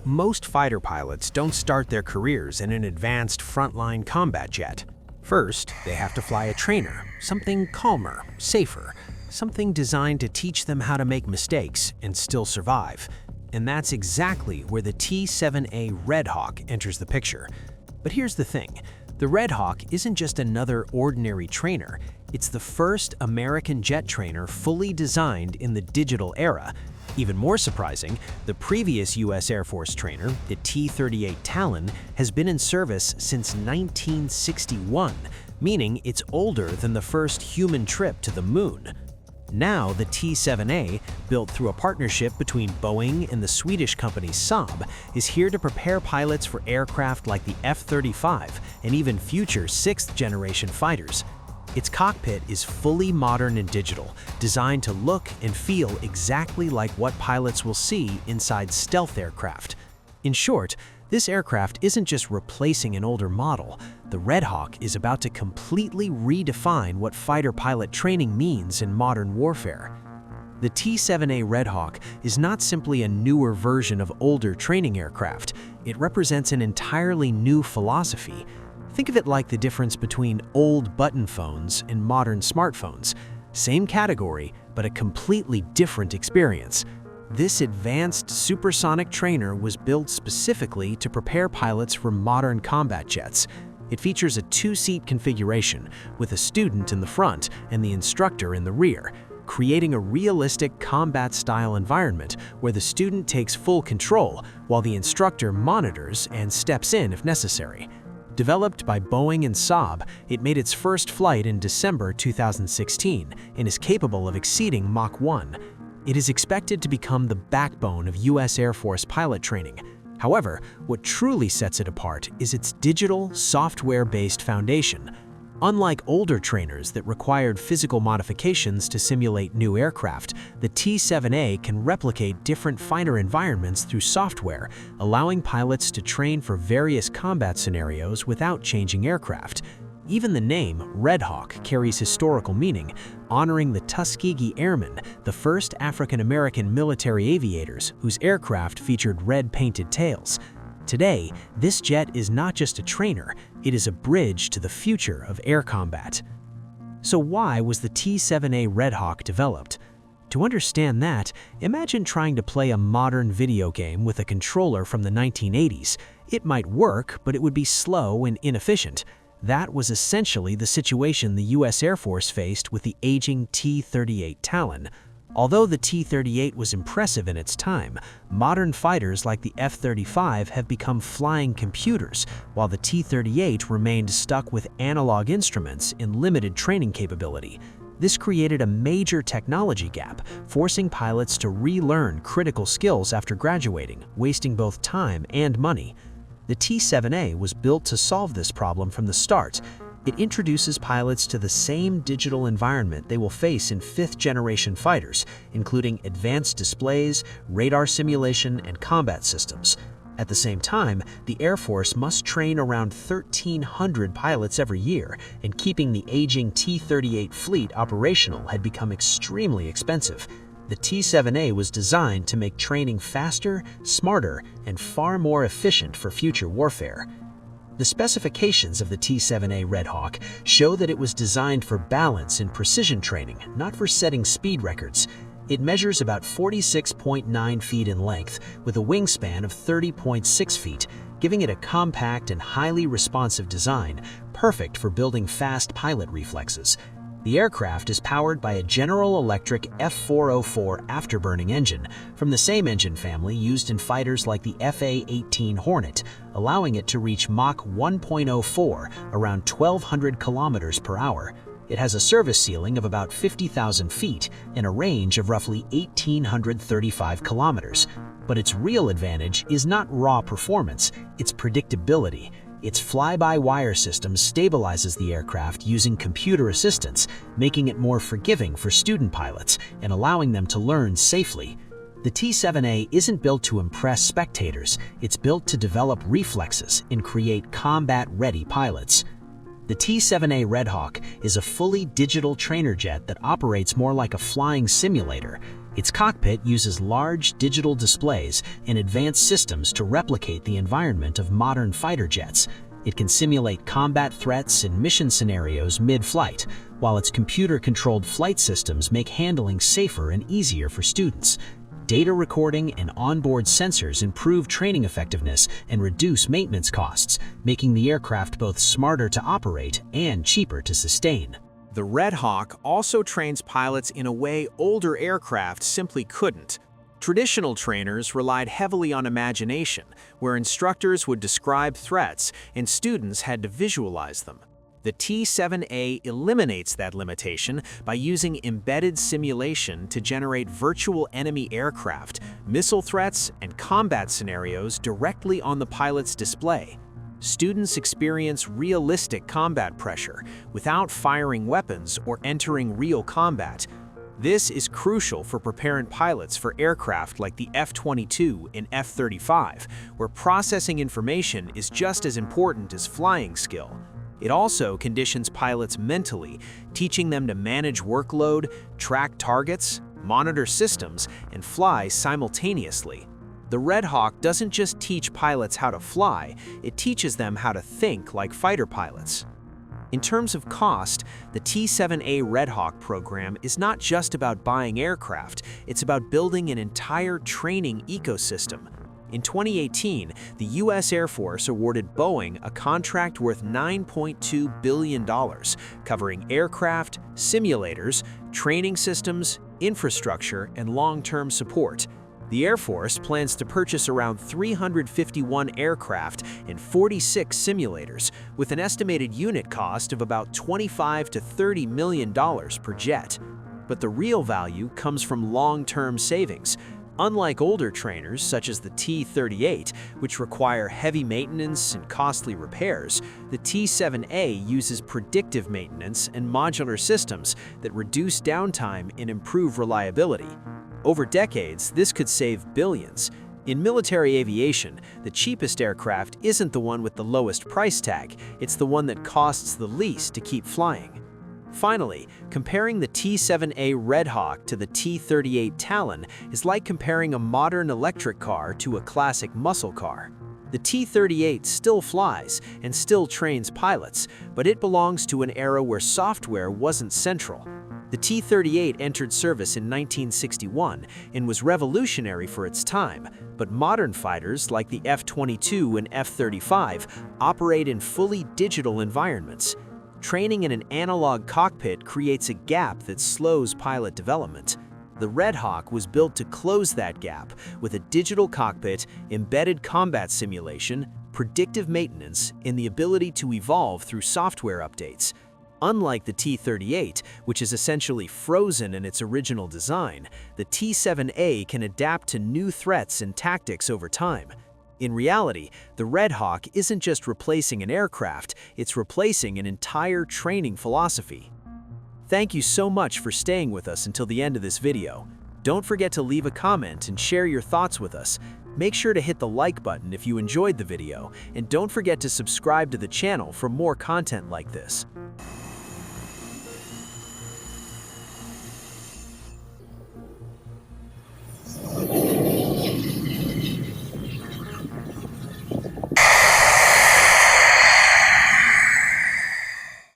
Most fighter pilots don't start their careers in an advanced frontline combat jet. First, they have to fly a trainer, something calmer, safer, something designed to teach them how to make mistakes and still survive. And that's exactly where the T-7A Red Hawk enters the picture. But here's the thing, the Red Hawk isn't just another ordinary trainer, it's the first American jet trainer fully designed in the digital era. Even more surprising, the previous U.S. Air Force trainer, the T-38 Talon, has been in service since 1961, meaning it's older than the first human trip to the moon. Now, the T-7A, built through a partnership between Boeing and the Swedish company Saab, is here to prepare pilots for aircraft like the F-35 and even future sixth-generation fighters. Its cockpit is fully modern and digital, designed to look and feel exactly like what pilots will see inside stealth aircraft. In short, this aircraft isn't just replacing an older model. The Red Hawk is about to completely redefine what fighter pilot training means in modern warfare. The T-7A Red Hawk is not simply a newer version of older training aircraft. It represents an entirely new philosophy. Think of it like the difference between old button phones and modern smartphones. Same category, but a completely different experience. This advanced supersonic trainer was built specifically to prepare pilots for modern combat jets. It features a two-seat configuration, with a student in the front and the instructor in the rear, creating a realistic combat-style environment where the student takes full control while the instructor monitors and steps in if necessary. Developed by Boeing and Saab, it made its first flight in December 2016 and is capable of exceeding Mach 1. It is expected to become the backbone of U.S. Air Force pilot training. However, what truly sets it apart is its digital, software-based foundation. Unlike older trainers that required physical modifications to simulate new aircraft, the T-7A can replicate different fighter environments through software, allowing pilots to train for various combat scenarios without changing aircraft. Even the name, Red Hawk, carries historical meaning, honoring the Tuskegee Airmen, the first African-American military aviators whose aircraft featured red-painted tails. Today, this jet is not just a trainer, it is a bridge to the future of air combat. So why was the T-7A Red Hawk developed? To understand that, imagine trying to play a modern video game with a controller from the 1980s. It might work, but it would be slow and inefficient. That was essentially the situation the U.S. Air Force faced with the aging T-38 Talon. Although the T-38 was impressive in its time, modern fighters like the F-35 have become flying computers, while the T-38 remained stuck with analog instruments in limited training capability. This created a major technology gap, forcing pilots to relearn critical skills after graduating, wasting both time and money. The T-7A was built to solve this problem from the start. It introduces pilots to the same digital environment they will face in fifth-generation fighters, including advanced displays, radar simulation, and combat systems. At the same time, the Air Force must train around 1,300 pilots every year, and keeping the aging T-38 fleet operational had become extremely expensive. The T-7A was designed to make training faster, smarter, and far more efficient for future warfare. The specifications of the T-7A Red Hawk show that it was designed for balance and precision training, not for setting speed records. It measures about 46.9 feet in length, with a wingspan of 30.6 feet, giving it a compact and highly responsive design, perfect for building fast pilot reflexes. The aircraft is powered by a General Electric F404 afterburning engine from the same engine family used in fighters like the FA-18 Hornet, allowing it to reach Mach 1.04, around 1,200 kilometers per hour. It has a service ceiling of about 50,000 feet and a range of roughly 1,835 kilometers. But its real advantage is not raw performance, it's predictability. Its fly-by-wire system stabilizes the aircraft using computer assistance, making it more forgiving for student pilots and allowing them to learn safely. The T-7A isn't built to impress spectators, it's built to develop reflexes and create combat-ready pilots. The T-7A Red Hawk is a fully digital trainer jet that operates more like a flying simulator. Its cockpit uses large digital displays and advanced systems to replicate the environment of modern fighter jets. It can simulate combat threats and mission scenarios mid-flight, while its computer-controlled flight systems make handling safer and easier for students. Data recording and onboard sensors improve training effectiveness and reduce maintenance costs, making the aircraft both smarter to operate and cheaper to sustain. The Red Hawk also trains pilots in a way older aircraft simply couldn't. Traditional trainers relied heavily on imagination, where instructors would describe threats and students had to visualize them. The T-7A eliminates that limitation by using embedded simulation to generate virtual enemy aircraft, missile threats, and combat scenarios directly on the pilot's display. Students experience realistic combat pressure without firing weapons or entering real combat. This is crucial for preparing pilots for aircraft like the F-22 and F-35, where processing information is just as important as flying skill. It also conditions pilots mentally, teaching them to manage workload, track targets, monitor systems, and fly simultaneously. The Red Hawk doesn't just teach pilots how to fly, it teaches them how to think like fighter pilots. In terms of cost, the T-7A Red Hawk program is not just about buying aircraft, it's about building an entire training ecosystem. In 2018, the U.S. Air Force awarded Boeing a contract worth $9.2 billion, covering aircraft, simulators, training systems, infrastructure, and long-term support. The Air Force plans to purchase around 351 aircraft and 46 simulators, with an estimated unit cost of about $25 to $30 million per jet. But the real value comes from long-term savings. Unlike older trainers, such as the T-38, which require heavy maintenance and costly repairs, the T-7A uses predictive maintenance and modular systems that reduce downtime and improve reliability. Over decades, this could save billions. In military aviation, the cheapest aircraft isn't the one with the lowest price tag, it's the one that costs the least to keep flying. Finally, comparing the T-7A Red Hawk to the T-38 Talon is like comparing a modern electric car to a classic muscle car. The T-38 still flies and still trains pilots, but it belongs to an era where software wasn't central. The T-38 entered service in 1961 and was revolutionary for its time, but modern fighters like the F-22 and F-35 operate in fully digital environments. Training in an analog cockpit creates a gap that slows pilot development. The Red Hawk was built to close that gap with a digital cockpit, embedded combat simulation, predictive maintenance, and the ability to evolve through software updates. Unlike the T-38, which is essentially frozen in its original design, the T-7A can adapt to new threats and tactics over time. In reality, the Red Hawk isn't just replacing an aircraft, it's replacing an entire training philosophy. Thank you so much for staying with us until the end of this video. Don't forget to leave a comment and share your thoughts with us. Make sure to hit the like button if you enjoyed the video, and don't forget to subscribe to the channel for more content like this.